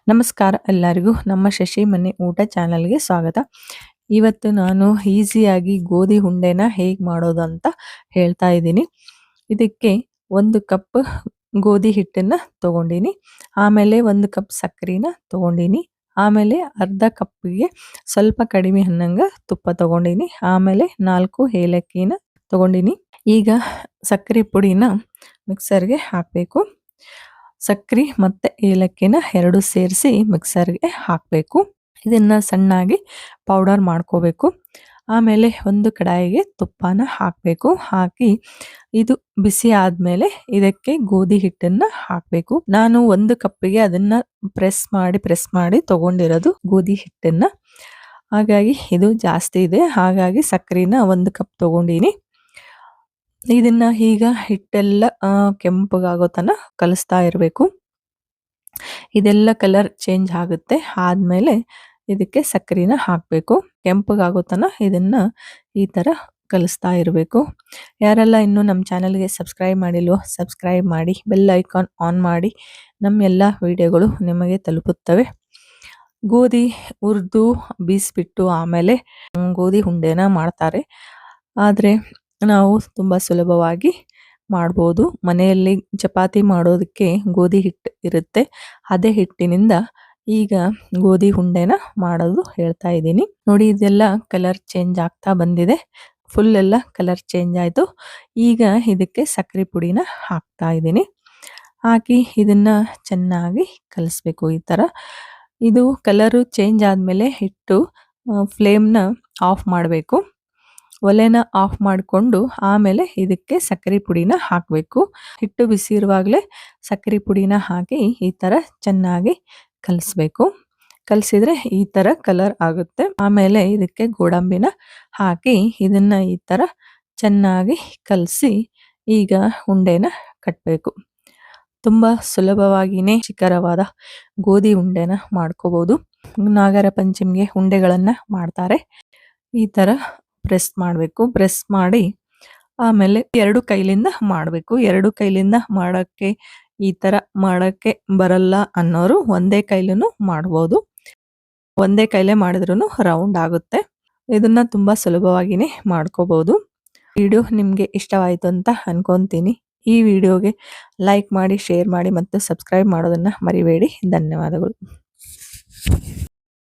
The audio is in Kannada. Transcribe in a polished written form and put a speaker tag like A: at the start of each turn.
A: ನಮಸ್ಕಾರ ಎಲ್ಲರಿಗೂ ನಮ್ಮ ಶಶಿ ಮನೆ ಊಟ ಚಾನಲ್ಗೆ ಸ್ವಾಗತ. ಇವತ್ತು ನಾನು ಈಸಿಯಾಗಿ ಗೋಧಿ ಉಂಡೆನ ಹೇಗೆ ಮಾಡೋದು ಅಂತ ಹೇಳ್ತಾ ಇದ್ದೀನಿ. ಇದಕ್ಕೆ 1 ಕಪ್ ಗೋಧಿ ಹಿಟ್ಟನ್ನ ತಗೊಂಡಿನಿ. ಆಮೇಲೆ 1 ಕಪ್ ಸಕ್ಕರೆನ ತಗೊಂಡಿನಿ. ಆಮೇಲೆ ಅರ್ಧ ಕಪ್ಪಿಗೆ ಸ್ವಲ್ಪ ಕಡಿಮೆ ಅನ್ನಂಗ ತುಪ್ಪ ತಗೊಂಡಿನಿ. ಆಮೇಲೆ 4 ಏಲಕ್ಕಿನ ತಗೊಂಡಿನಿ. ಈಗ ಸಕ್ಕರೆ ಪುಡಿನ ಮಿಕ್ಸರ್ಗೆ ಹಾಕಬೇಕು. ಸಕ್ಕರೆ ಮತ್ತೆ ಏಲಕ್ಕಿನ ಎರಡು ಸೇರಿಸಿ ಮಿಕ್ಸರ್ಗೆ ಹಾಕಬೇಕು. ಇದನ್ನ ಸಣ್ಣಾಗಿ ಪೌಡರ್ ಮಾಡ್ಕೋಬೇಕು. ಆಮೇಲೆ ಒಂದು ಕಡಾಯಿಗೆ ತುಪ್ಪನ ಹಾಕಬೇಕು. ಹಾಕಿ ಇದು ಬಿಸಿ ಆದ್ಮೇಲೆ ಇದಕ್ಕೆ ಗೋಧಿ ಹಿಟ್ಟನ್ನ ಹಾಕಬೇಕು. ನಾನು 1 ಕಪ್ಪಿಗೆ ಅದನ್ನ ಪ್ರೆಸ್ ಮಾಡಿ ತಗೊಂಡಿರೋದು ಗೋಧಿ ಹಿಟ್ಟನ್ನ. ಹಾಗಾಗಿ ಇದು ಜಾಸ್ತಿ ಇದೆ. ಹಾಗಾಗಿ ಸಕ್ಕರೆನ 1 ಕಪ್ ತಗೊಂಡಿನಿ. ಇದನ್ನ ಈಗ ಹಿಟ್ಟೆಲ್ಲ ಕೆಂಪಗಾಗೋ ತನಕ ಕಲಿಸ್ತಾ ಇರಬೇಕು. ಇದೆಲ್ಲ ಕಲರ್ ಚೇಂಜ್ ಆಗುತ್ತೆ. ಆದ್ಮೇಲೆ ಇದಕ್ಕೆ ಸಕ್ಕರೆನ ಹಾಕಬೇಕು. ಕೆಂಪಗಾಗೋ ತನಕ ಇದನ್ನ ಈ ತರ ಕಲಿಸ್ತಾ ಇರಬೇಕು. ಯಾರೆಲ್ಲ ಇನ್ನೂ ನಮ್ಮ ಚಾನಲ್ಗೆ ಸಬ್ಸ್ಕ್ರೈಬ್ ಮಾಡಿಲ್ವೋ ಸಬ್ಸ್ಕ್ರೈಬ್ ಮಾಡಿ, ಬೆಲ್ ಐಕಾನ್ ಆನ್ ಮಾಡಿ. ನಮ್ಮ ಎಲ್ಲ ವಿಡಿಯೋಗಳು ನಿಮಗೆ ತಲುಪುತ್ತವೆ. ಗೋಧಿ ಹುರಿದು ಬೀಸ್ಬಿಟ್ಟು ಆಮೇಲೆ ಗೋಧಿ ಉಂಡೆನ ಮಾಡ್ತಾರೆ. ಆದರೆ ನಾವು ತುಂಬ ಸುಲಭವಾಗಿ ಮಾಡ್ಬೋದು. ಮನೆಯಲ್ಲಿ ಚಪಾತಿ ಮಾಡೋದಕ್ಕೆ ಗೋಧಿ ಹಿಟ್ಟು ಇರುತ್ತೆ. ಅದೇ ಹಿಟ್ಟಿನಿಂದ ಈಗ ಗೋಧಿ ಉಂಡೆನ ಮಾಡೋದು ಹೇಳ್ತಾ ಇದ್ದೀನಿ. ನೋಡಿ, ಇದೆಲ್ಲ ಕಲರ್ ಚೇಂಜ್ ಆಗ್ತಾ ಬಂದಿದೆ. ಫುಲ್ ಎಲ್ಲ ಕಲರ್ ಚೇಂಜ್ ಆಯಿತು. ಈಗ ಇದಕ್ಕೆ ಸಕ್ಕರೆ ಪುಡಿನ ಹಾಕ್ತಾ ಇದ್ದೀನಿ. ಹಾಕಿ ಇದನ್ನ ಚೆನ್ನಾಗಿ ಕಲಿಸ್ಬೇಕು. ಈ ಥರ ಇದು ಕಲರು ಚೇಂಜ್ ಆದಮೇಲೆ ಹಿಟ್ಟು ಫ್ಲೇಮ್ನ ಆಫ್ ಮಾಡಬೇಕು. ಒಲೆನ ಆಫ್ ಮಾಡಿಕೊಂಡು ಆಮೇಲೆ ಇದಕ್ಕೆ ಸಕ್ಕರೆ ಪುಡಿನ ಹಾಕಬೇಕು. ಹಿಟ್ಟು ಬಿಸಿ ಇರುವಾಗಲೇ ಸಕ್ಕರೆ ಪುಡಿನ ಹಾಕಿ ಈ ಥರ ಚೆನ್ನಾಗಿ ಕಲಿಸ್ಬೇಕು. ಕಲಿಸಿದ್ರೆ ಈ ಥರ ಕಲರ್ ಆಗುತ್ತೆ. ಆಮೇಲೆ ಇದಕ್ಕೆ ಗೋಡಂಬಿನ ಹಾಕಿ ಇದನ್ನ ಈ ಥರ ಚೆನ್ನಾಗಿ ಕಲಸಿ ಈಗ ಉಂಡೆನ ಕಟ್ಟಬೇಕು. ತುಂಬ ಸುಲಭವಾಗಿಯೇ ಚಿಕ್ಕರವಾದ ಗೋಧಿ ಉಂಡೆನ ಮಾಡ್ಕೋಬೋದು. ನಾಗರ ಪಂಚಮಿಗೆ ಉಂಡೆಗಳನ್ನ ಮಾಡ್ತಾರೆ. ಈ ಥರ ಪ್ರೆಸ್ ಮಾಡಬೇಕು. ಪ್ರೆಸ್ ಮಾಡಿ ಆಮೇಲೆ 2 ಕೈಲಿಂದ ಮಾಡಬೇಕು. 2 ಕೈಲಿಂದ ಮಾಡೋಕ್ಕೆ ಈ ಥರ ಮಾಡೋಕ್ಕೆ ಬರಲ್ಲ ಅನ್ನೋರು ಒಂದೇ ಕೈಲೂ ಮಾಡ್ಬೋದು. ಒಂದೇ ಕೈಲೇ ಮಾಡಿದ್ರೂ ರೌಂಡ್ ಆಗುತ್ತೆ. ಇದನ್ನ ತುಂಬ ಸುಲಭವಾಗಿಯೇ ಮಾಡ್ಕೋಬೋದು. ವಿಡಿಯೋ ನಿಮಗೆ ಇಷ್ಟವಾಯಿತು ಅಂತ ಅನ್ಕೊತೀನಿ. ಈ ವಿಡಿಯೋಗೆ ಲೈಕ್ ಮಾಡಿ, ಶೇರ್ ಮಾಡಿ ಮತ್ತು ಸಬ್ಸ್ಕ್ರೈಬ್ ಮಾಡೋದನ್ನು ಮರಿಬೇಡಿ. ಧನ್ಯವಾದಗಳು.